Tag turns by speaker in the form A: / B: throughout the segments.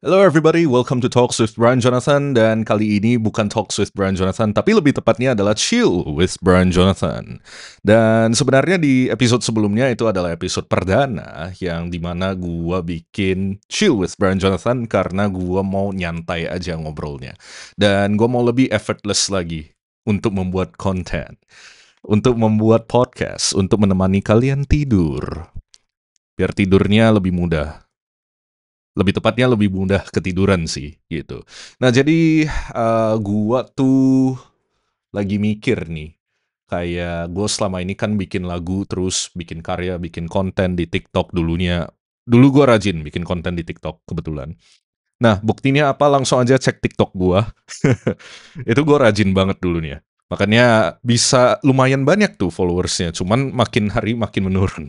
A: Hello everybody, welcome to Talks with Brian Jonathan. Dan kali ini bukan Talks with Brian Jonathan, tapi lebih tepatnya adalah Chill with Brian Jonathan. Dan sebenarnya di episode sebelumnya itu adalah episode perdana yang dimana gua bikin Chill with Brian Jonathan karena gua mau nyantai aja ngobrolnya. Dan gua mau lebih effortless lagi untuk membuat konten, untuk membuat podcast, untuk menemani kalian tidur. Biar tidurnya lebih mudah. Lebih tepatnya lebih mudah ketiduran sih, gitu. Nah jadi, gua tuh lagi mikir nih, kayak gue selama ini kan bikin lagu, terus bikin karya, bikin konten di TikTok dulunya. Dulu gue rajin bikin konten di TikTok kebetulan. Nah, buktinya apa? Langsung aja cek TikTok gua. Itu gue rajin banget dulunya. Makanya bisa lumayan banyak tuh followersnya. Cuman makin hari makin menurun.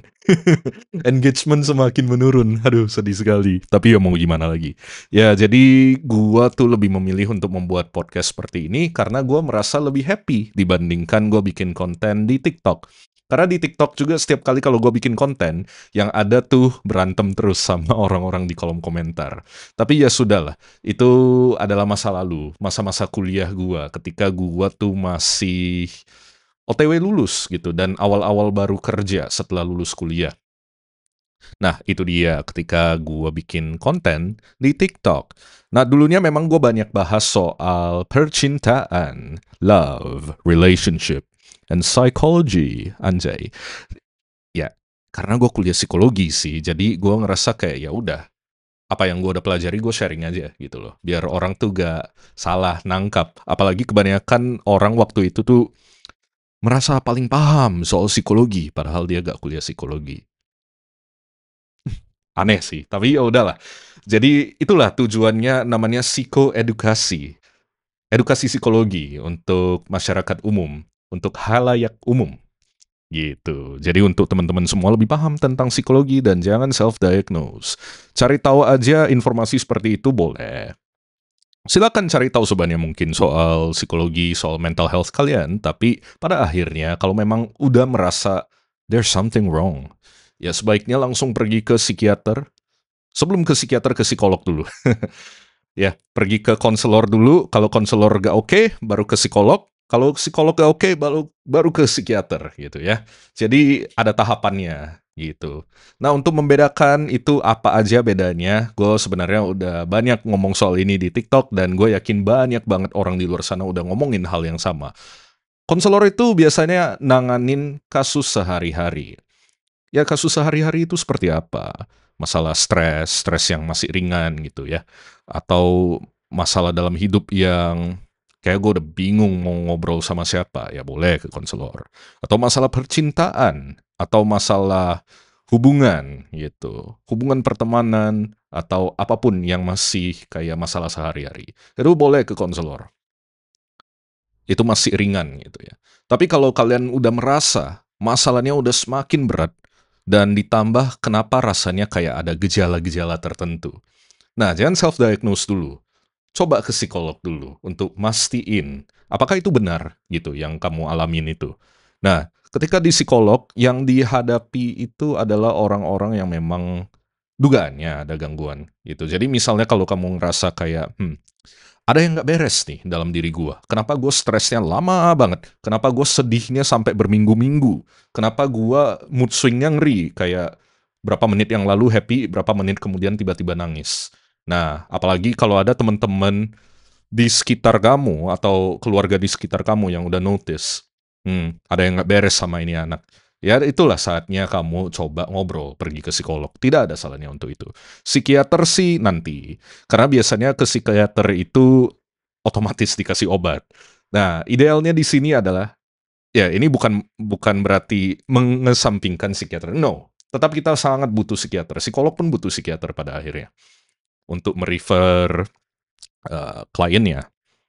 A: Engagement semakin menurun. Aduh, sedih sekali. Tapi ya mau gimana lagi. Ya, jadi gua tuh lebih memilih untuk membuat podcast seperti ini karena gua merasa lebih happy dibandingkan gua bikin konten di TikTok. Karena di TikTok juga setiap kali kalau gua bikin konten, yang ada tuh berantem terus sama orang-orang di kolom komentar. Tapi ya sudahlah, itu adalah masa lalu, masa-masa kuliah gua ketika gua tuh masih OTW lulus gitu dan awal-awal baru kerja setelah lulus kuliah. Nah, itu dia ketika gua bikin konten di TikTok. Nah, dulunya memang gua banyak bahas soal percintaan, love, relationship, and psychology, anjay. Ya, karena gua kuliah psikologi sih, jadi gua ngerasa kayak ya udah, apa yang gue udah pelajari gue sharing aja gitu loh. Biar orang tuh gak salah nangkap. Apalagi kebanyakan orang waktu itu tuh merasa paling paham soal psikologi, padahal dia gak kuliah psikologi. Aneh sih, tapi ya udahlah. Jadi itulah tujuannya namanya psikoedukasi. Edukasi psikologi untuk masyarakat umum, untuk halayak umum. Gitu. Jadi untuk teman-teman semua lebih paham tentang psikologi dan jangan self-diagnose. Cari tahu aja informasi seperti itu boleh. Silakan cari tahu sebanyak mungkin soal psikologi, soal mental health kalian, tapi pada akhirnya kalau memang udah merasa there's something wrong, ya sebaiknya langsung pergi ke psikiater. Sebelum ke psikiater, ke psikolog dulu. Ya, pergi ke konselor dulu. Kalau konselor gak oke, baru ke psikolog. Kalau psikolog gak oke, baru ke psikiater gitu ya. Jadi ada tahapannya gitu. Nah, untuk membedakan itu apa aja bedanya, gue sebenarnya udah banyak ngomong soal ini di TikTok dan gue yakin banyak banget orang di luar sana udah ngomongin hal yang sama. Konselor itu biasanya nanganin kasus sehari-hari. Ya kasus sehari-hari itu seperti apa? Masalah stres, stres yang masih ringan gitu ya. Atau masalah dalam hidup yang kayak gue udah bingung mau ngobrol sama siapa, ya boleh ke konselor. Atau masalah percintaan, atau masalah hubungan gitu. Hubungan pertemanan, atau apapun yang masih kayak masalah sehari-hari. Itu boleh ke konselor. Itu masih ringan gitu ya. Tapi kalau kalian udah merasa masalahnya udah semakin berat dan ditambah kenapa rasanya kayak ada gejala-gejala tertentu. Nah, jangan self-diagnose dulu. Coba ke psikolog dulu untuk mastiin apakah itu benar gitu yang kamu alamin itu. Nah, ketika di psikolog yang dihadapi itu adalah orang-orang yang memang dugaannya ada gangguan gitu. Jadi misalnya kalau kamu ngerasa kayak, ada yang nggak beres nih dalam diri gue. Kenapa gue stresnya lama banget? Kenapa gue sedihnya sampai berminggu-minggu? Kenapa gue mood swingnya ngeri? Kayak berapa menit yang lalu happy, berapa menit kemudian tiba-tiba nangis. Nah, apalagi kalau ada teman-teman di sekitar kamu atau keluarga di sekitar kamu yang udah notice, ada yang nggak beres sama ini anak. Ya itulah saatnya kamu coba ngobrol, pergi ke psikolog. Tidak ada salahnya untuk itu. Psikiater sih nanti, karena biasanya ke psikiater itu otomatis dikasih obat. Nah, idealnya di sini adalah, ya ini bukan bukan berarti mengesampingkan psikiater, no. Tetap kita sangat butuh psikiater. Psikolog pun butuh psikiater pada akhirnya untuk merefer kliennya.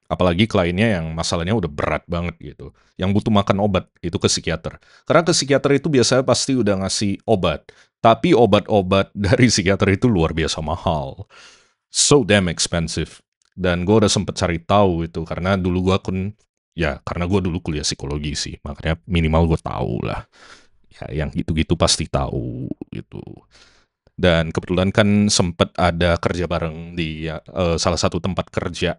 A: Apalagi kliennya yang masalahnya udah berat banget gitu. Yang butuh makan obat, itu ke psikiater. Karena ke psikiater itu biasanya pasti udah ngasih obat. Tapi obat-obat dari psikiater itu luar biasa mahal. So damn expensive. Dan gue udah sempet cari tahu itu. Karena dulu gue ya karena gue dulu kuliah psikologi sih. Makanya minimal gue tahu lah. Ya yang gitu-gitu pasti tahu gitu. Dan kebetulan kan sempet ada kerja bareng di salah satu tempat kerja.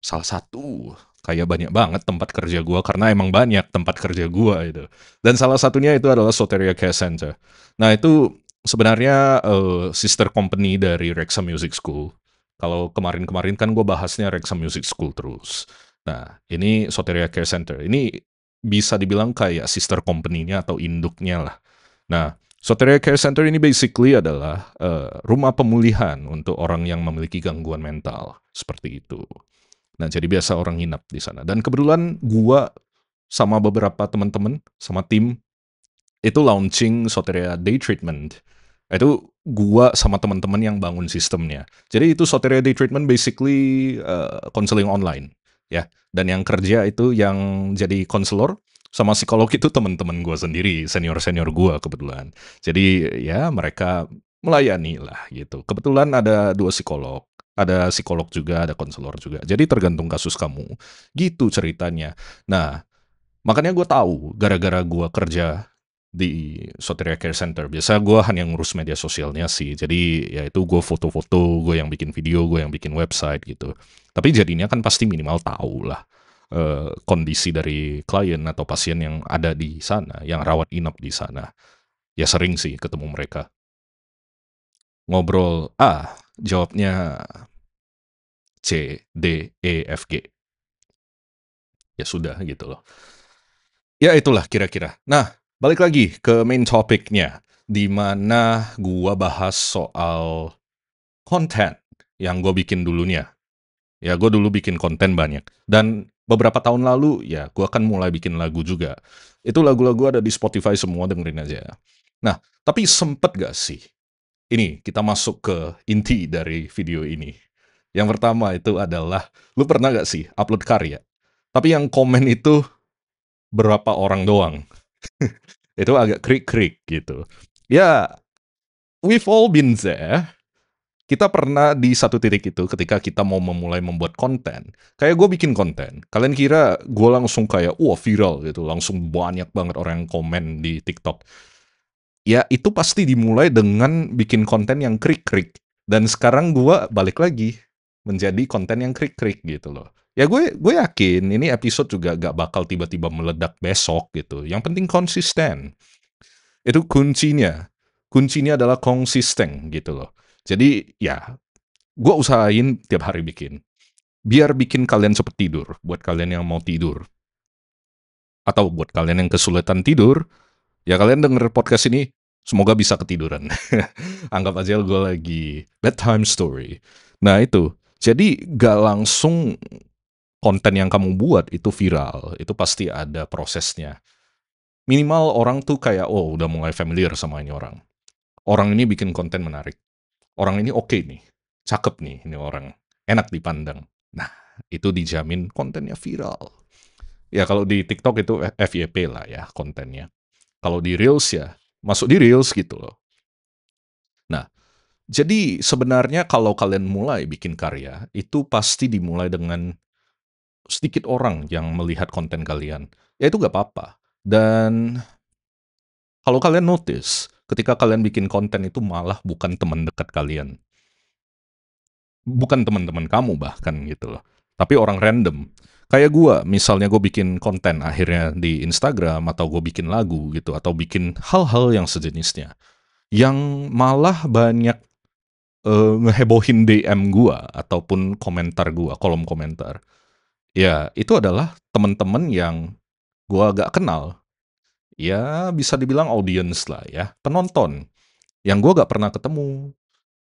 A: Salah satu, kayak banyak banget tempat kerja gua karena emang banyak tempat kerja gua itu. Dan salah satunya itu adalah Soteria Care Center. Nah itu sebenarnya sister company dari Reksa Music School. Kalau kemarin-kemarin kan gue bahasnya Reksa Music School terus. Nah ini Soteria Care Center. Ini bisa dibilang kayak sister company-nya atau induknya lah. Nah, Soteria Care Center ini basically adalah rumah pemulihan untuk orang yang memiliki gangguan mental seperti itu. Nah, jadi biasa orang nginap di sana. Dan kebetulan gua sama beberapa teman-teman, sama tim, itu launching Soteria Day Treatment. Itu gua sama teman-teman yang bangun sistemnya. Jadi itu Soteria Day Treatment basically counseling online, ya. Dan yang kerja itu yang jadi konselor sama psikolog itu teman-teman gua sendiri, senior-senior gua kebetulan. Jadi ya mereka melayani lah gitu. Kebetulan ada 2 psikolog, ada psikolog juga, ada konselor juga. Jadi tergantung kasus kamu. Gitu ceritanya. Nah, makanya gue tahu gara-gara gue kerja di Soteria Care Center. Biasa gue hanya ngurus media sosialnya sih. Jadi ya itu gue foto-foto, gue yang bikin video, gue yang bikin website gitu. Tapi jadinya kan pasti minimal tahu lah kondisi dari klien atau pasien yang ada di sana, yang rawat inap di sana. Ya sering sih ketemu mereka. Ngobrol, jawabnya C, D, E, F, G. Ya sudah gitu loh. Ya itulah kira-kira. Nah, balik lagi ke main topiknya, di mana gua bahas soal konten yang gue bikin dulunya. Ya, gue dulu bikin konten banyak. Dan beberapa tahun lalu, ya gue akan mulai bikin lagu juga. Itu lagu-lagu ada di Spotify semua, dengerin aja. Nah, tapi sempet gak sih? Ini, kita masuk ke inti dari video ini. Yang pertama itu adalah, lu pernah gak sih upload karya? Tapi yang komen itu berapa orang doang? Itu agak krik-krik gitu. Ya, we've all been there. Kita pernah di satu titik itu ketika kita mau memulai membuat konten. Kayak gue bikin konten. Kalian kira gue langsung kayak, wah viral gitu. Langsung banyak banget orang yang komen di TikTok. Ya, itu pasti dimulai dengan bikin konten yang krik-krik. Dan sekarang gue balik lagi menjadi konten yang krik-krik gitu loh. Ya gue yakin ini episode juga gak bakal tiba-tiba meledak besok gitu. Yang penting konsisten. Itu kuncinya. Kuncinya adalah konsisten gitu loh. Jadi ya, gue usahain tiap hari bikin. Biar bikin kalian cepet tidur. Buat kalian yang mau tidur. Atau buat kalian yang kesulitan tidur, ya kalian denger podcast ini, semoga bisa ketiduran. Anggap aja gue lagi bedtime story. Nah itu, jadi gak langsung konten yang kamu buat itu viral. Itu pasti ada prosesnya. Minimal orang tuh kayak, oh udah mulai familiar sama ini orang. Orang ini bikin konten menarik. Orang ini oke nih. Cakep nih ini orang. Enak dipandang. Nah, itu dijamin kontennya viral. Ya kalau di TikTok itu FYP lah ya kontennya. Kalau di Reels ya masuk di Reels gitu loh. Nah, jadi sebenarnya kalau kalian mulai bikin karya, itu pasti dimulai dengan sedikit orang yang melihat konten kalian. Ya itu gak apa-apa. Dan kalau kalian notice, ketika kalian bikin konten itu malah bukan teman dekat kalian. Bukan teman-teman kamu bahkan gitu loh. Tapi orang random. Kayak gue, misalnya gue bikin konten akhirnya di Instagram, atau gue bikin lagu gitu, atau bikin hal-hal yang sejenisnya. Yang malah banyak ngehebohin DM gue, ataupun komentar gue, kolom komentar. Ya, itu adalah teman-teman yang gue gak kenal. Ya, bisa dibilang audience lah ya, penonton. Yang gue gak pernah ketemu,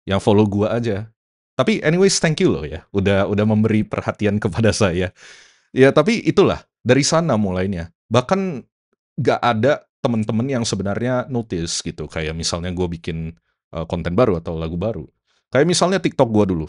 A: yang follow gue aja. Tapi anyways, thank you loh ya, udah memberi perhatian kepada saya. Ya, tapi itulah, dari sana mulainya. Bahkan gak ada temen-temen yang sebenarnya notice gitu. Kayak misalnya gue bikin konten baru atau lagu baru. Kayak misalnya TikTok gue dulu.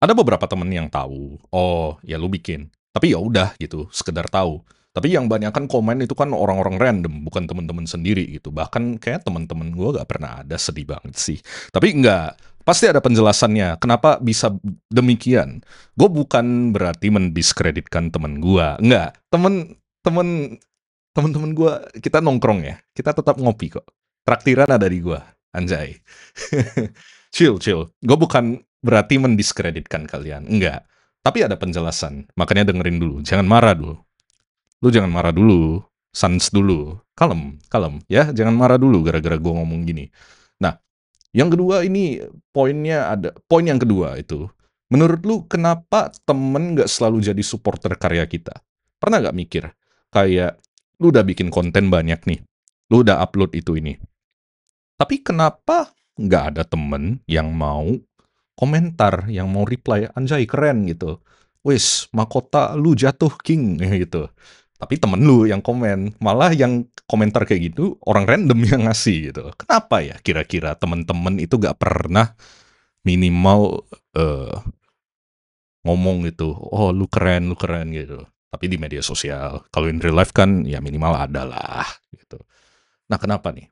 A: Ada beberapa temen yang tahu, oh ya lu bikin. Tapi ya udah gitu, sekedar tahu. Tapi yang banyak kan komen itu kan orang-orang random, bukan temen-temen sendiri gitu. Bahkan kayak temen-temen gue gak pernah ada, sedih banget sih. Tapi enggak, pasti ada penjelasannya. Kenapa bisa demikian? Gue bukan berarti mendiskreditkan temen gue. Enggak, temen-temen gue kita nongkrong ya. Kita tetap ngopi kok. Traktiran ada di gue. Anjay. Chill, chill. Gue bukan berarti mendiskreditkan kalian, enggak. Tapi ada penjelasan, makanya dengerin dulu. Jangan marah dulu. Lu jangan marah dulu. Sans dulu. Kalem, kalem. Ya, jangan marah dulu gara-gara gue ngomong gini. Nah, yang kedua ini poinnya ada. Poin yang kedua itu, menurut lu kenapa temen nggak selalu jadi supporter karya kita? Pernah nggak mikir? Kayak, lu udah bikin konten banyak nih. Lu udah upload itu ini. Tapi kenapa nggak ada temen yang mau komentar, yang mau reply, anjay keren gitu. Wis, mahkota lu jatuh king gitu. Tapi temen lu yang komen, malah yang komentar kayak gitu orang random yang ngasih gitu. Kenapa ya kira-kira temen-temen itu gak pernah minimal ngomong gitu, oh lu keren gitu. Tapi di media sosial, kalau in real life kan ya minimal ada lah gitu. Nah kenapa nih?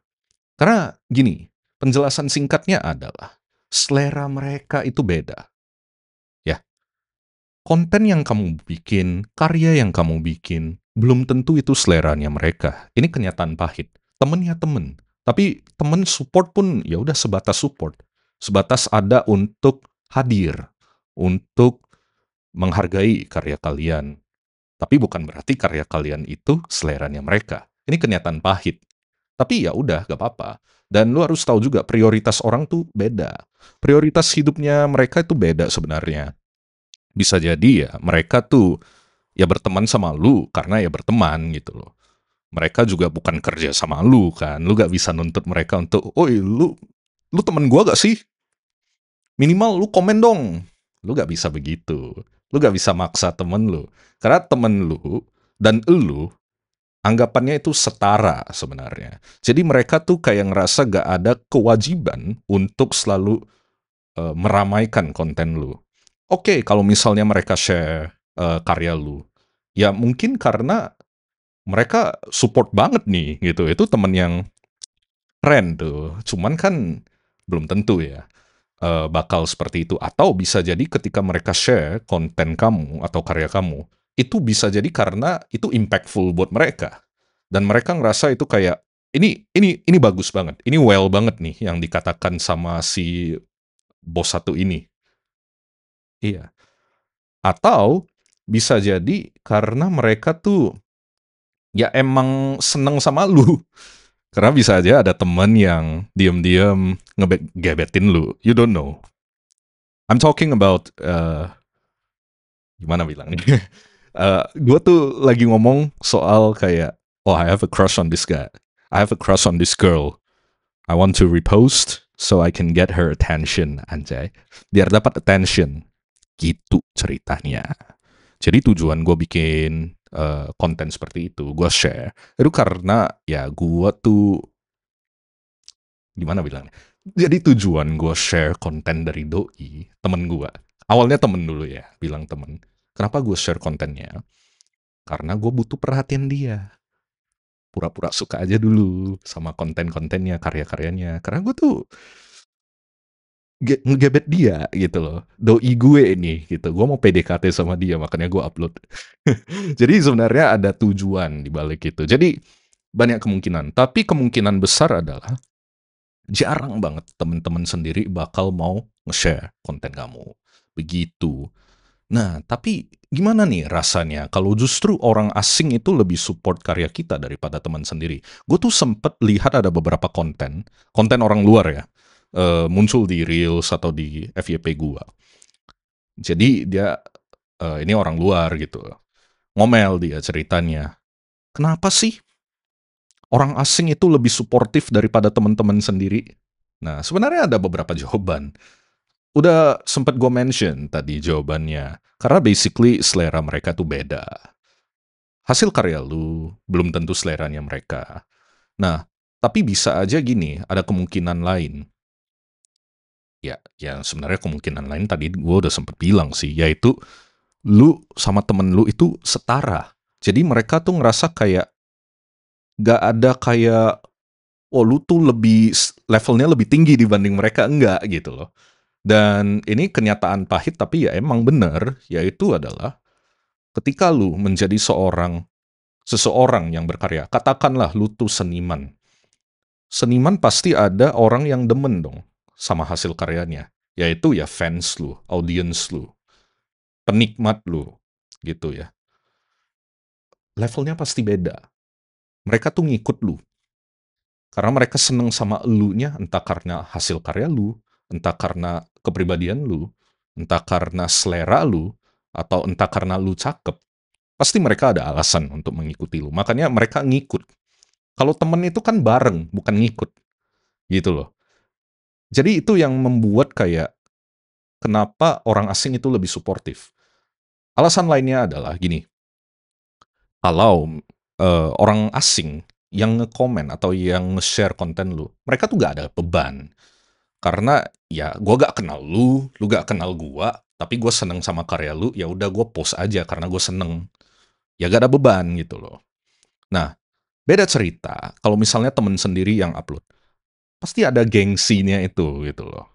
A: Karena gini, penjelasan singkatnya adalah selera mereka itu beda. Ya, konten yang kamu bikin, karya yang kamu bikin, belum tentu itu seleranya mereka. Ini kenyataan pahit. Temen ya temen. Tapi temen support pun ya udah sebatas support. Sebatas ada untuk hadir, untuk menghargai karya kalian. Tapi bukan berarti karya kalian itu seleranya mereka. Ini kenyataan pahit. Tapi ya udah, gak apa-apa. Dan lu harus tahu juga prioritas orang tuh beda. Prioritas hidupnya mereka itu beda sebenarnya. Bisa jadi ya mereka tuh ya berteman sama lu karena ya berteman gitu loh. Mereka juga bukan kerja sama lu kan. Lu gak bisa nuntut mereka untuk, "Oi, lu temen gua gak sih? Minimal lu komen dong." Lu gak bisa begitu. Lu gak bisa maksa temen lu. Karena temen lu dan lu anggapannya itu setara sebenarnya. Jadi mereka tuh kayak ngerasa gak ada kewajiban untuk selalu meramaikan konten lu. Oke, kalau misalnya mereka share karya lu, ya mungkin karena mereka support banget nih gitu. Itu temen yang keren tuh. Cuman kan belum tentu ya bakal seperti itu. Atau bisa jadi ketika mereka share konten kamu atau karya kamu, itu bisa jadi karena itu impactful buat mereka. Dan mereka ngerasa itu kayak ini bagus banget. Ini well banget nih yang dikatakan sama si bos satu ini. Iya. Atau bisa jadi karena mereka tuh ya emang seneng sama lu. Karena bisa aja ada temen yang diam-diam ngegebetin lu. You don't know. I'm talking about gimana bilangnya? Gue tuh lagi ngomong soal kayak, oh I have a crush on this guy. I have a crush on this girl. I want to repost so I can get her attention, anjay. Biar dapat attention. Gitu ceritanya. Jadi tujuan gue bikin konten seperti itu, gue share, itu karena ya gue tuh, gimana bilangnya, jadi tujuan gue share konten dari doi, temen gue, awalnya temen dulu ya, bilang temen, kenapa gue share kontennya? Karena gue butuh perhatian dia, pura-pura suka aja dulu sama konten-kontennya, karya-karyanya, karena gue tuh ngegebet dia gitu loh, doi gue ini gitu, gue mau PDKT sama dia makanya gue upload. Jadi sebenarnya ada tujuan di balik itu. Jadi banyak kemungkinan, tapi kemungkinan besar adalah jarang banget teman-teman sendiri bakal mau nge-share konten kamu. Begitu. Nah, tapi gimana nih rasanya kalau justru orang asing itu lebih support karya kita daripada teman sendiri? Gue tuh sempet lihat ada beberapa konten, konten orang luar ya, muncul di Reels atau di FYP gue. Jadi dia, ini orang luar gitu, ngomel dia ceritanya. Kenapa sih orang asing itu lebih suportif daripada teman-teman sendiri? Nah, sebenarnya ada beberapa jawaban. Udah sempet gue mention tadi jawabannya. Karena basically selera mereka tuh beda. Hasil karya lu belum tentu seleranya mereka. Nah, tapi bisa aja gini, ada kemungkinan lain. Ya sebenarnya kemungkinan lain tadi gue udah sempet bilang sih, yaitu lu sama temen lu itu setara. Jadi mereka tuh ngerasa kayak gak ada kayak, oh lu tuh lebih levelnya lebih tinggi dibanding mereka, enggak gitu loh. Dan ini kenyataan pahit tapi ya emang bener, yaitu adalah ketika lu menjadi seseorang yang berkarya, katakanlah lu tuh seniman. Seniman pasti ada orang yang demen dong sama hasil karyanya, yaitu ya fans lu, audience lu, penikmat lu, gitu ya. Levelnya pasti beda. Mereka tuh ngikut lu, karena mereka seneng sama elunya, entah karena hasil karya lu, entah karena kepribadian lu, entah karena selera lu, atau entah karena lu cakep. Pasti mereka ada alasan untuk mengikuti lu. Makanya mereka ngikut. Kalau temen itu kan bareng, bukan ngikut. Gitu loh. Jadi itu yang membuat kayak kenapa orang asing itu lebih suportif. Alasan lainnya adalah gini, kalau orang asing yang nge-komen atau yang nge-share konten lu, mereka tuh gak ada beban. Karena ya gue gak kenal lu gak kenal gua, tapi gue seneng sama karya lu, ya udah gue post aja karena gue seneng. Ya gak ada beban gitu loh. Nah, beda cerita kalau misalnya temen sendiri yang upload. Pasti ada gengsinya itu gitu loh.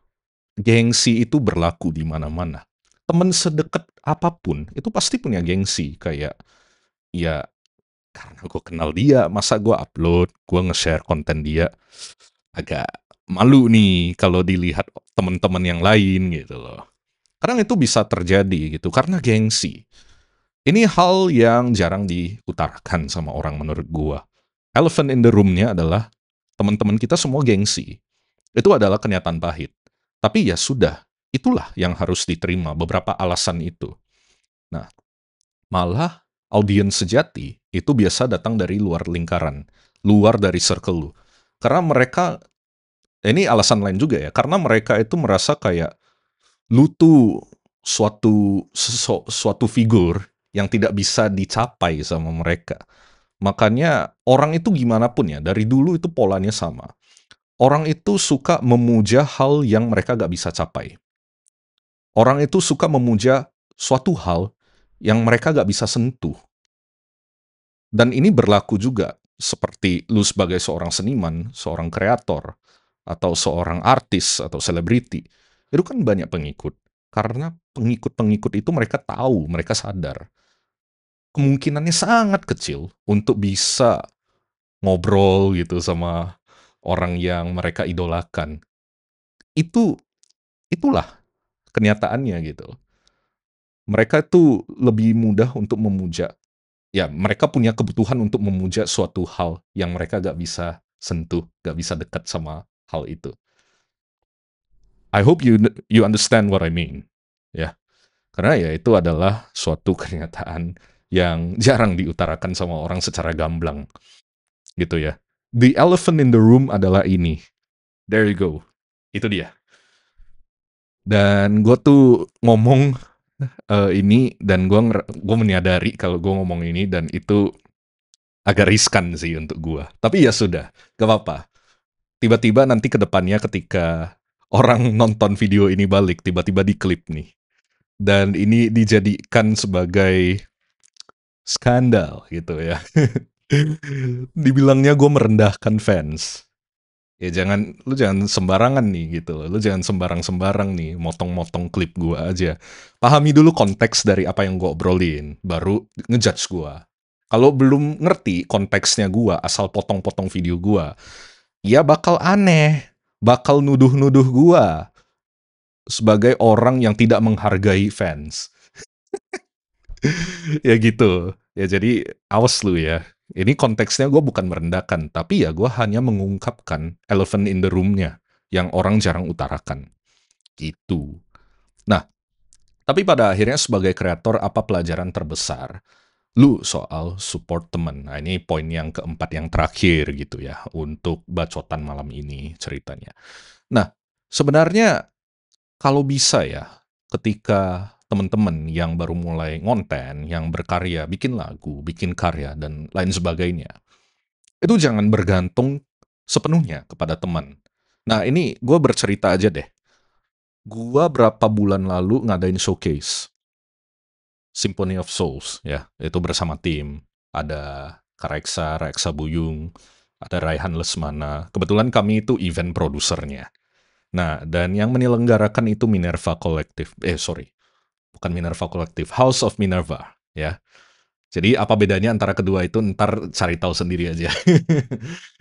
A: Gengsi itu berlaku di mana-mana. Temen sedekat apapun itu pasti punya gengsi. Kayak, ya karena gue kenal dia, masa gue upload, gue nge-share konten dia, agak malu nih kalau dilihat teman-teman yang lain gitu loh. Kadang itu bisa terjadi gitu, karena gengsi. Ini hal yang jarang diutarakan sama orang menurut gue. Elephant in the room-nya adalah teman-teman kita semua gengsi. Itu adalah kenyataan pahit. Tapi ya sudah, itulah yang harus diterima, beberapa alasan itu. Nah, malah audiens sejati itu biasa datang dari luar lingkaran, luar dari circle lu. Karena mereka, ini alasan lain juga ya, karena mereka itu merasa kayak lu tuh suatu figur yang tidak bisa dicapai sama mereka. Makanya orang itu gimana pun ya, dari dulu itu polanya sama. Orang itu suka memuja hal yang mereka gak bisa capai. Orang itu suka memuja suatu hal yang mereka gak bisa sentuh. Dan ini berlaku juga seperti lu sebagai seorang seniman, seorang kreator, atau seorang artis, atau selebriti. Itu kan banyak pengikut. Karena pengikut-pengikut itu mereka tahu, mereka sadar. Kemungkinannya sangat kecil untuk bisa ngobrol gitu sama orang yang mereka idolakan. Itulah kenyataannya gitu. Mereka itu lebih mudah untuk memuja. Ya, mereka punya kebutuhan untuk memuja suatu hal yang mereka gak bisa sentuh, gak bisa dekat sama hal itu. I hope you understand what I mean. Ya, karena ya itu adalah suatu kenyataan yang jarang diutarakan sama orang secara gamblang, gitu ya. The elephant in the room adalah ini. There you go. Itu dia. Dan gue tuh ngomong ini dan gue menyadari kalau gue ngomong ini dan itu agak riskan sih untuk gue. Tapi ya sudah, gak apa-apa. Tiba-tiba nanti ke depannya ketika orang nonton video ini balik, tiba-tiba diklip nih. Dan ini dijadikan sebagai skandal gitu ya. Dibilangnya gue merendahkan fans. Ya lu jangan sembarangan nih gitu loh. Lu jangan sembarang-sembarang nih motong-motong klip gue aja. Pahami dulu konteks dari apa yang gue obrolin, baru ngejudge gue. Kalau belum ngerti konteksnya gue, asal potong-potong video gue, ya bakal aneh, bakal nuduh-nuduh gue sebagai orang yang tidak menghargai fans. Ya gitu. Ya jadi awas lu ya. Ini konteksnya gue bukan merendahkan, tapi ya gue hanya mengungkapkan elephant in the room-nya yang orang jarang utarakan. Gitu. Nah, tapi pada akhirnya sebagai kreator, apa pelajaran terbesar lu soal support temen? Nah, ini poin yang keempat yang terakhir gitu ya, untuk bacotan malam ini ceritanya. Nah, sebenarnya kalau bisa ya, ketika teman-teman yang baru mulai ngonten, yang berkarya, bikin lagu, bikin karya, dan lain sebagainya, itu jangan bergantung sepenuhnya kepada teman. Nah, ini gue bercerita aja deh. Gue berapa bulan lalu ngadain showcase Symphony of Souls, ya, itu bersama tim. Ada Kareksa, Reksa Buyung, ada Raihan Lesmana. Kebetulan kami itu event produsernya. Nah, dan yang menyelenggarakan itu Minerva Collective. Sorry, bukan Minerva Collective, House of Minerva, ya. Jadi apa bedanya antara kedua itu entar cari tahu sendiri aja.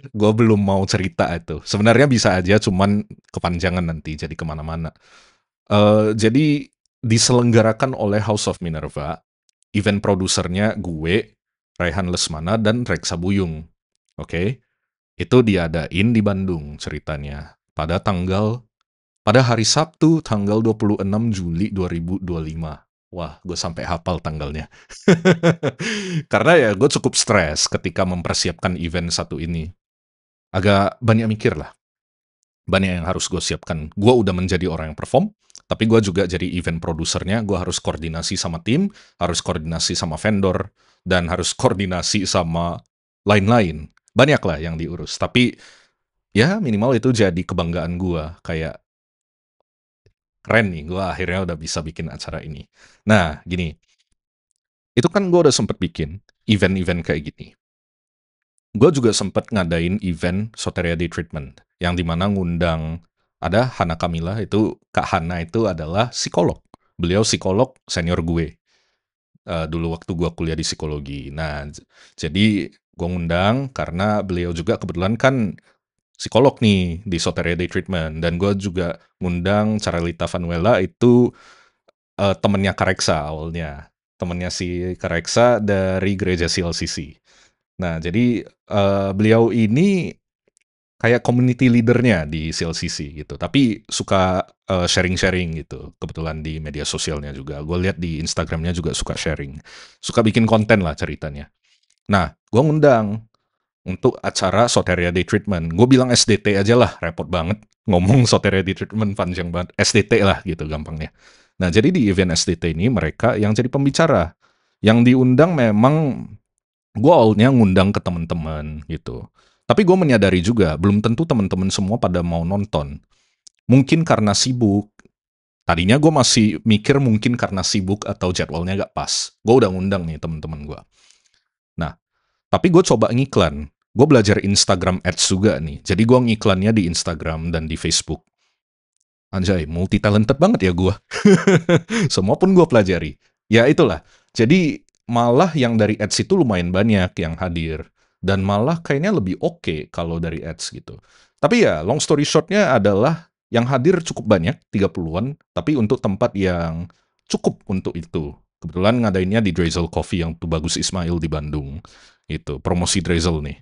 A: Gue belum mau cerita itu. Sebenarnya bisa aja, cuman kepanjangan nanti jadi kemana-mana. Jadi diselenggarakan oleh House of Minerva. Event produsernya gue, Raihan Lesmana, dan Reksa Buyung. Oke, itu diadain di Bandung ceritanya. Pada hari Sabtu tanggal 26 Juli 2025. Wah, gue sampai hafal tanggalnya. Karena ya gue cukup stres ketika mempersiapkan event satu ini. Agak banyak mikir lah. Banyak yang harus gue siapkan. Gue udah menjadi orang yang perform, tapi gue juga jadi event produsernya. Gue harus koordinasi sama tim, harus koordinasi sama vendor, dan harus koordinasi sama lain-lain. Banyak lah yang diurus. Tapi ya minimal itu jadi kebanggaan gue. Kayak keren nih, gue akhirnya udah bisa bikin acara ini. Nah, gini, itu kan gue udah sempet bikin event-event kayak gini. Gue juga sempet ngadain event Soteria Day Treatment, yang dimana ngundang ada Hana Kamila, itu Kak Hana itu adalah psikolog. Beliau psikolog senior gue, dulu waktu gue kuliah di psikologi. Nah, jadi gue ngundang karena beliau juga kebetulan kan psikolog nih di Soteria Day Treatment, dan gue juga ngundang Carlita Vanuela itu temennya Kareksa awalnya. Temennya si Kareksa dari gereja CLCC. Nah, jadi beliau ini kayak community leader-nya di CLCC gitu, tapi suka sharing-sharing gitu. Kebetulan di media sosialnya juga. Gue lihat di Instagram-nya juga suka sharing. Suka bikin konten lah ceritanya. Nah, gue ngundang untuk acara Soteria Day Treatment. Gue bilang SDT aja lah, repot banget. Ngomong Soteria Day Treatment panjang banget. SDT lah gitu gampangnya. Nah, jadi di event SDT ini mereka yang jadi pembicara. Yang diundang memang gue awalnya ngundang ke teman-teman gitu. Tapi gue menyadari juga belum tentu teman-teman semua pada mau nonton. Mungkin karena sibuk. Tadinya gue masih mikir mungkin karena sibuk atau jadwalnya gak pas. Gue udah ngundang nih teman-teman gue. Nah, tapi gue coba ngiklan. Gue belajar Instagram Ads juga nih. Jadi gue ngiklannya di Instagram dan di Facebook. Anjay, multi talented banget ya gue. Semua pun gue pelajari. Ya itulah. Jadi malah yang dari ads itu lumayan banyak yang hadir. Dan malah kayaknya lebih oke kalau dari ads gitu. Tapi ya long story short-nya adalah yang hadir cukup banyak, 30-an. Tapi untuk tempat yang cukup untuk itu. Kebetulan ngadainnya di Drizzle Coffee yang tuh Bagus Ismail di Bandung. Itu, promosi Drizzle nih.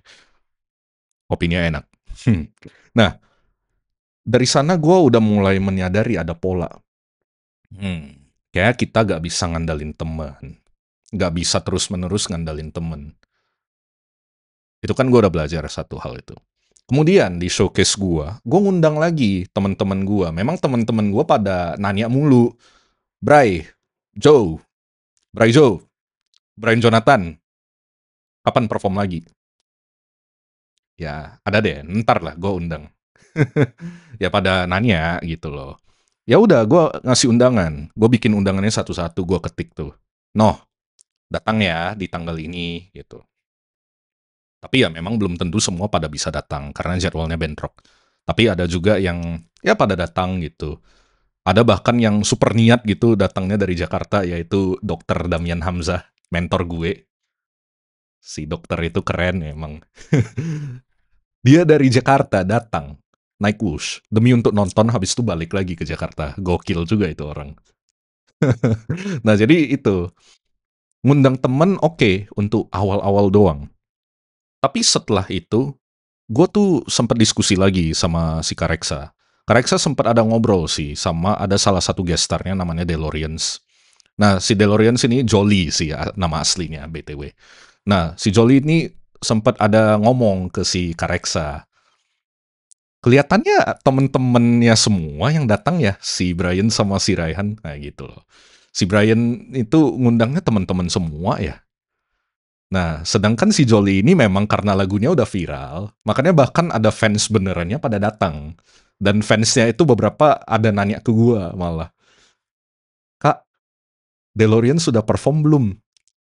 A: Kopinya enak. Nah, dari sana gue udah mulai menyadari ada pola. Kayak kita gak bisa ngandalin teman. Gak bisa terus-menerus ngandalin temen. Itu kan gue udah belajar satu hal itu. Kemudian di showcase gue ngundang lagi teman-teman gue. Memang teman-teman gue pada nanya mulu, Bray, Joe, Bray Joe, Brian Jonathan, kapan perform lagi? Ya ada deh, ntar lah gue undang. Ya pada nanya gitu loh. Ya udah, gue ngasih undangan. Gue bikin undangannya satu-satu, gue ketik tuh. Noh, datang ya di tanggal ini gitu. Tapi ya memang belum tentu semua pada bisa datang karena jadwalnya bentrok. Tapi ada juga yang ya pada datang gitu. Ada bahkan yang super niat gitu datangnya dari Jakarta, yaitu Dokter Damian Hamzah, mentor gue. Si dokter itu keren emang. Dia dari Jakarta datang naik Wush demi untuk nonton, habis itu balik lagi ke Jakarta. Gokil juga itu orang. Nah, jadi itu ngundang temen oke untuk awal-awal doang. Tapi setelah itu gue tuh sempat diskusi lagi sama si Kareksa. Kareksa sempat ada ngobrol sih sama ada salah satu gestarnya namanya DeLoreans. Nah, si DeLoreans ini Jolly sih ya, nama aslinya BTW. Nah, si Jolly ini sempat ada ngomong ke si Kareksa. Kelihatannya temen-temennya semua yang datang ya, si Brian sama si Raihan, kayak gitu loh. Si Brian itu ngundangnya teman-teman semua ya. Nah, sedangkan si Jolly ini memang karena lagunya udah viral, makanya bahkan ada fans benerannya pada datang. Dan fansnya itu beberapa ada nanya ke gua malah, Kak, DeLorean sudah perform belum?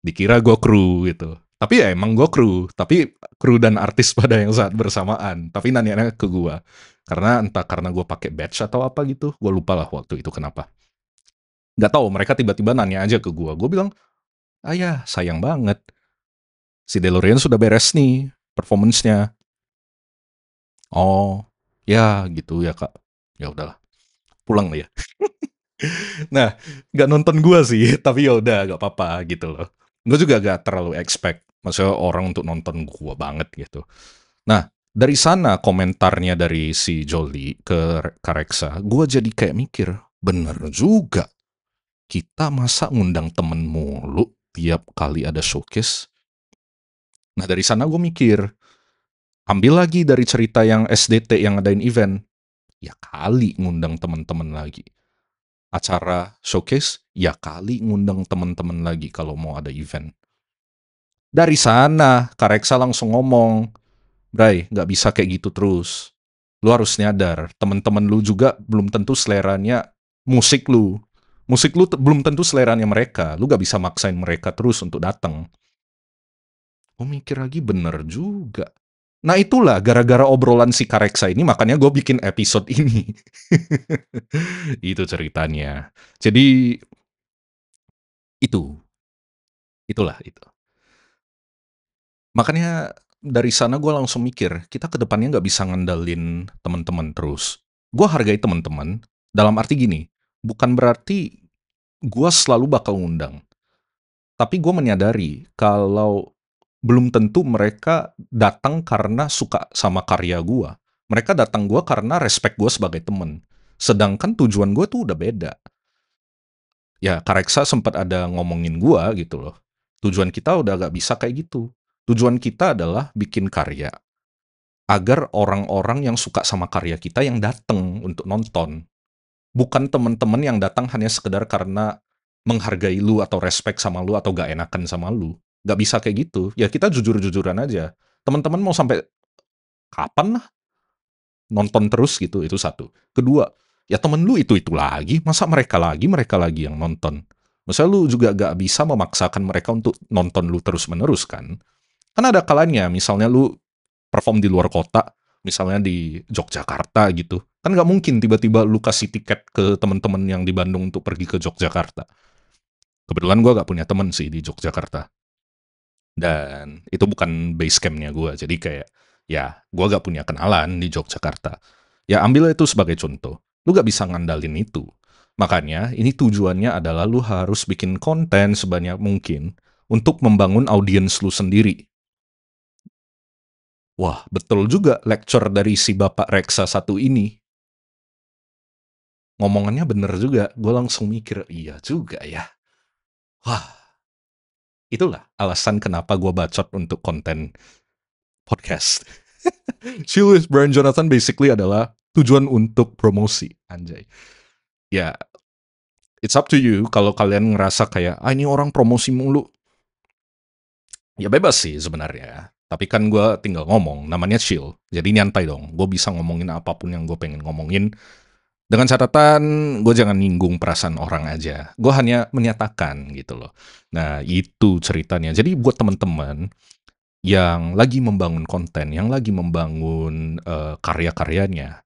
A: Dikira gua kru gitu. Tapi ya emang gua kru, tapi kru dan artis pada yang saat bersamaan. Tapi nanya ke gua. Karena entah karena gua pakai badge atau apa gitu, gua lupa lah waktu itu kenapa. Nggak tahu, mereka tiba-tiba nanya aja ke gua. Gua bilang, ah ya, sayang banget. Si DeLorean sudah beres nih performance-nya. Oh, ya gitu ya Kak. Ya udahlah, pulang lah ya. Nah, nggak nonton gua sih, tapi ya udah nggak apa-apa gitu loh. Gue juga gak terlalu expect, maksudnya orang untuk nonton gua banget gitu. Nah, dari sana komentarnya dari si Jolly ke Kareksa, gua jadi kayak mikir, bener juga. Kita masa ngundang temen mulu tiap kali ada showcase. Nah, dari sana gue mikir, ambil lagi dari cerita yang SDT yang ngadain event. Ya kali ngundang teman-teman lagi. Acara showcase, ya kali ngundang teman-teman lagi kalau mau ada event. Dari sana, Kak Reksa langsung ngomong, Bray, nggak bisa kayak gitu terus. Lu harus nyadar, teman-teman lu juga belum tentu seleranya musik lu. Musik lu belum tentu seleranya mereka. Lu gak bisa maksain mereka terus untuk datang. Gue mikir lagi bener juga. Nah itulah gara-gara obrolan si Kareksa ini makanya gue bikin episode ini. Itu ceritanya. Jadi itu, itulah itu. Makanya dari sana gue langsung mikir, kita ke depannya nggak bisa ngandalin teman-teman terus. Gue hargai teman-teman, dalam arti gini, bukan berarti gue selalu bakal ngundang. Tapi gue menyadari kalau belum tentu mereka datang karena suka sama karya gue. Mereka datang gue karena respect gue sebagai temen. Sedangkan tujuan gue tuh udah beda. Ya, Kareksa sempat ada ngomongin gue gitu loh. Tujuan kita udah gak bisa kayak gitu. Tujuan kita adalah bikin karya agar orang-orang yang suka sama karya kita yang datang untuk nonton. Bukan temen-temen yang datang hanya sekedar karena menghargai lu atau respect sama lu atau gak enakan sama lu. Gak bisa kayak gitu. Ya kita jujur-jujuran aja. Teman-teman mau sampai kapan lah nonton terus gitu, itu satu. Kedua, ya temen lu itu lagi, masa mereka lagi yang nonton. Maksudnya lu juga gak bisa memaksakan mereka untuk nonton lu terus-menerus kan. Kan ada kalanya, misalnya lu perform di luar kota, misalnya di Yogyakarta gitu. Kan nggak mungkin tiba-tiba lu kasih tiket ke teman-teman yang di Bandung untuk pergi ke Yogyakarta. Kebetulan gue gak punya temen sih di Yogyakarta. Dan itu bukan base campnya gue. Jadi kayak, ya gue gak punya kenalan di Yogyakarta. Ya ambil itu sebagai contoh. Lu gak bisa ngandalin itu. Makanya ini tujuannya adalah lu harus bikin konten sebanyak mungkin untuk membangun audiens lu sendiri. Wah, betul juga lecture dari si Bapak Reksa satu ini. Ngomongannya bener juga. Gue langsung mikir, iya juga ya. Wah, itulah alasan kenapa gue bacot untuk konten podcast. Chill with Brian Jonathan basically adalah tujuan untuk promosi, anjay. Ya, it's up to you kalau kalian ngerasa kayak, ah ini orang promosi mulu. Ya bebas sih sebenarnya. Tapi kan gue tinggal ngomong, namanya chill. Jadi nyantai dong. Gue bisa ngomongin apapun yang gue pengen ngomongin. Dengan catatan, gue jangan nyinggung perasaan orang aja. Gue hanya menyatakan gitu loh. Nah, itu ceritanya. Jadi buat teman-teman yang lagi membangun konten, yang lagi membangun karya-karyanya,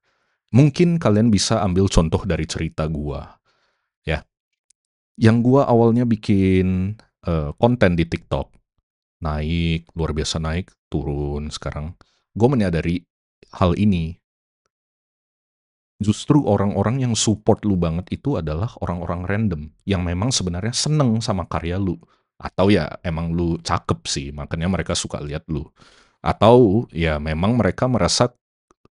A: mungkin kalian bisa ambil contoh dari cerita gue. Ya, yang gue awalnya bikin konten di TikTok, naik, luar biasa naik, turun sekarang. Gue menyadari hal ini. Justru orang-orang yang support lu banget itu adalah orang-orang random yang memang sebenarnya seneng sama karya lu. Atau ya emang lu cakep sih, makanya mereka suka lihat lu. Atau ya memang mereka merasa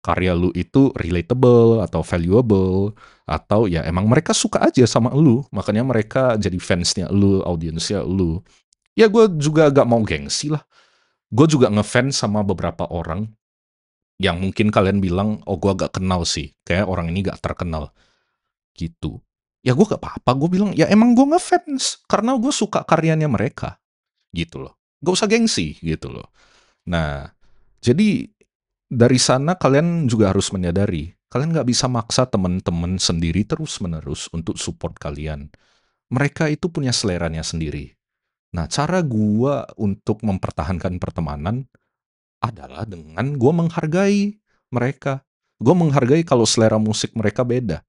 A: karya lu itu relatable atau valuable. Atau ya emang mereka suka aja sama lu, makanya mereka jadi fansnya lu, audiensnya lu. Ya gue juga agak mau gengsi lah. Gue juga ngefans sama beberapa orang yang mungkin kalian bilang, oh gue gak kenal sih, kayak orang ini gak terkenal, gitu. Ya gue gak apa-apa, gue bilang, ya emang gue ngefans, karena gue suka karyanya mereka, gitu loh. Gak usah gengsi, gitu loh. Nah, jadi dari sana kalian juga harus menyadari, kalian gak bisa maksa teman-teman sendiri terus-menerus untuk support kalian. Mereka itu punya seleranya sendiri. Nah, cara gue untuk mempertahankan pertemanan adalah dengan gue menghargai mereka. Gue menghargai kalau selera musik mereka beda.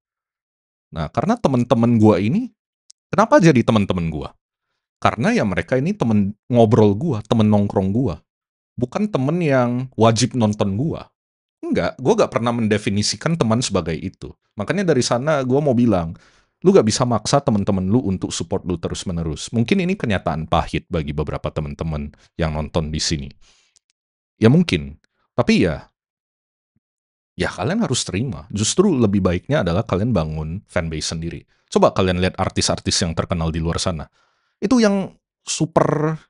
A: Nah, karena teman-teman gue ini, kenapa jadi teman-teman gue? Karena ya mereka ini temen ngobrol gua, temen nongkrong gua, bukan temen yang wajib nonton gua. Enggak, gua nggak pernah mendefinisikan teman sebagai itu. Makanya dari sana gua mau bilang, lu nggak bisa maksa temen-temen lu untuk support lu terus-menerus. Mungkin ini kenyataan pahit bagi beberapa temen-temen yang nonton di sini. Ya mungkin, tapi ya kalian harus terima. Justru lebih baiknya adalah kalian bangun fanbase sendiri. Coba kalian lihat artis-artis yang terkenal di luar sana. Itu yang super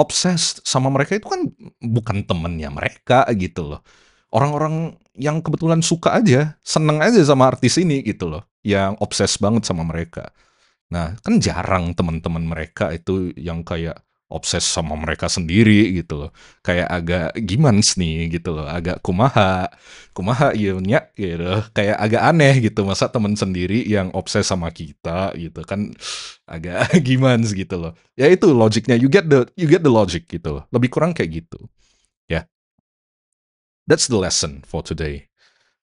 A: obses sama mereka itu kan bukan temennya mereka gitu loh. Orang-orang yang kebetulan suka aja, seneng aja sama artis ini gitu loh. Yang obses banget sama mereka. Nah, kan jarang teman-teman mereka itu yang kayak obses sama mereka sendiri gitu loh. Kayak agak gimans nih gitu loh, agak kumaha, kumaha ieu nya gitu. Kayak agak aneh gitu, masa teman sendiri yang obses sama kita gitu kan agak gimans gitu loh. Ya itu logiknya, you get the logic gitu loh. Lebih kurang kayak gitu. Ya, that's the lesson for today.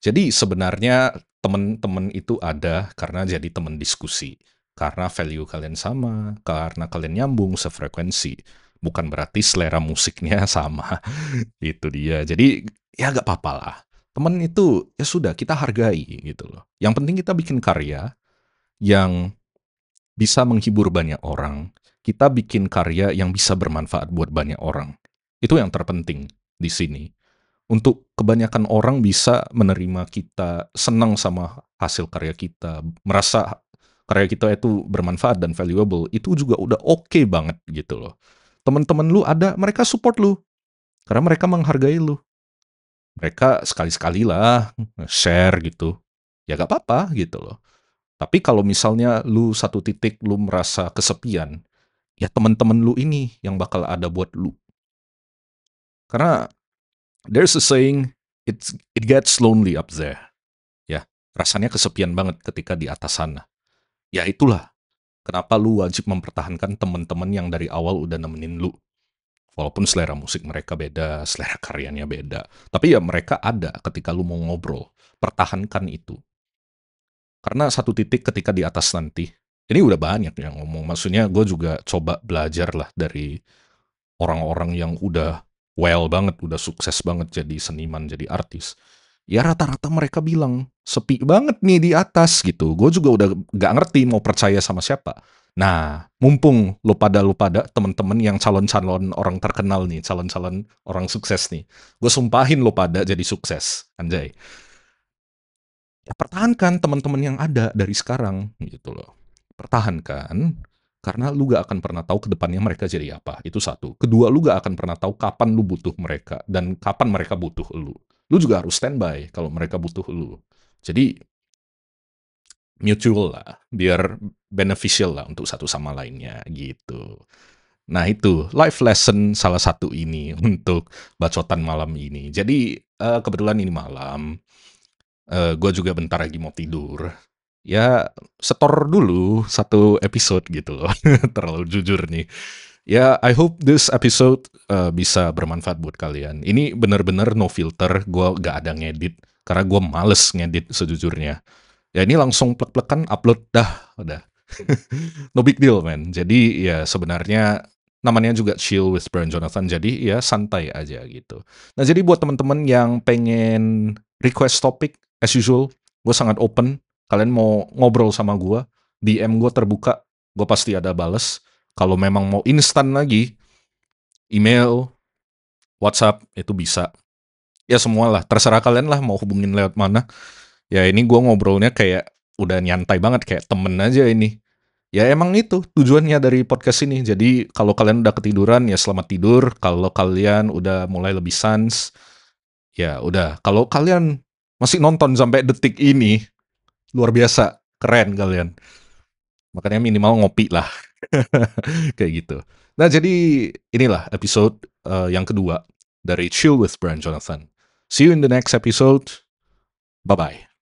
A: Jadi sebenarnya teman-teman itu ada karena jadi teman diskusi. Karena value kalian sama, karena kalian nyambung sefrekuensi. Bukan berarti selera musiknya sama. Itu dia. Jadi ya gak apa-apa lah. Temen itu ya sudah kita hargai gitu loh. Yang penting kita bikin karya yang bisa menghibur banyak orang. Kita bikin karya yang bisa bermanfaat buat banyak orang. Itu yang terpenting di sini untuk kebanyakan orang bisa menerima kita, senang sama hasil karya kita, merasa karya kita itu bermanfaat dan valuable, itu juga udah oke banget gitu loh. Teman-teman lu ada, mereka support lu, karena mereka menghargai lu. Mereka sekali-sekali lah share gitu, ya gak apa-apa gitu loh. Tapi kalau misalnya lu satu titik lu merasa kesepian, ya teman-teman lu ini yang bakal ada buat lu. Karena there's a saying, it gets lonely up there. Ya, rasanya kesepian banget ketika di atas sana. Ya itulah kenapa lu wajib mempertahankan teman-teman yang dari awal udah nemenin lu. Walaupun selera musik mereka beda, selera karyanya beda. Tapi ya mereka ada ketika lu mau ngobrol. Pertahankan itu. Karena satu titik ketika di atas nanti, ini udah banyak yang ngomong. Maksudnya gue juga coba belajar lah dari orang-orang yang udah well banget, udah sukses banget jadi seniman, jadi artis. Ya rata-rata mereka bilang, sepi banget nih di atas gitu. Gue juga udah gak ngerti mau percaya sama siapa. Nah, mumpung lu pada temen-temen yang calon-calon orang terkenal nih, calon-calon orang sukses nih. Gue sumpahin lu pada jadi sukses, anjay. Ya pertahankan teman-teman yang ada dari sekarang gitu loh. Pertahankan karena lu gak akan pernah tahu ke depannya mereka jadi apa. Itu satu. Kedua, lu gak akan pernah tahu kapan lu butuh mereka dan kapan mereka butuh lu. Lu juga harus standby kalau mereka butuh lu. Jadi mutual lah, biar beneficial lah untuk satu sama lainnya gitu. Nah itu life lesson salah satu ini untuk bacotan malam ini. Jadi kebetulan ini malam, gue juga bentar lagi mau tidur. Ya, setor dulu satu episode gitu loh. Terlalu jujur nih. Ya, I hope this episode bisa bermanfaat buat kalian. Ini bener-bener no filter, gue gak ada ngedit. Karena gue males ngedit sejujurnya. Ya ini langsung plek-plekan upload dah, udah. No big deal, man. Jadi ya sebenarnya namanya juga chill with Brian Jonathan, jadi ya santai aja gitu. Nah jadi buat teman-teman yang pengen request topik, as usual, gue sangat open. Kalian mau ngobrol sama gue, DM gue terbuka, gue pasti ada bales. Kalau memang mau instan lagi, email, WhatsApp, itu bisa. Ya semua lah, terserah kalian lah mau hubungin lewat mana. Ya ini gue ngobrolnya kayak udah nyantai banget, kayak temen aja ini. Ya emang itu tujuannya dari podcast ini. Jadi kalau kalian udah ketiduran ya selamat tidur. Kalau kalian udah mulai lebih sans, ya udah. Kalau kalian masih nonton sampai detik ini, luar biasa, keren kalian. Makanya minimal ngopi lah. Kayak gitu. Nah jadi inilah episode yang kedua dari Chill with Brian Jonathan. See you in the next episode. Bye-bye.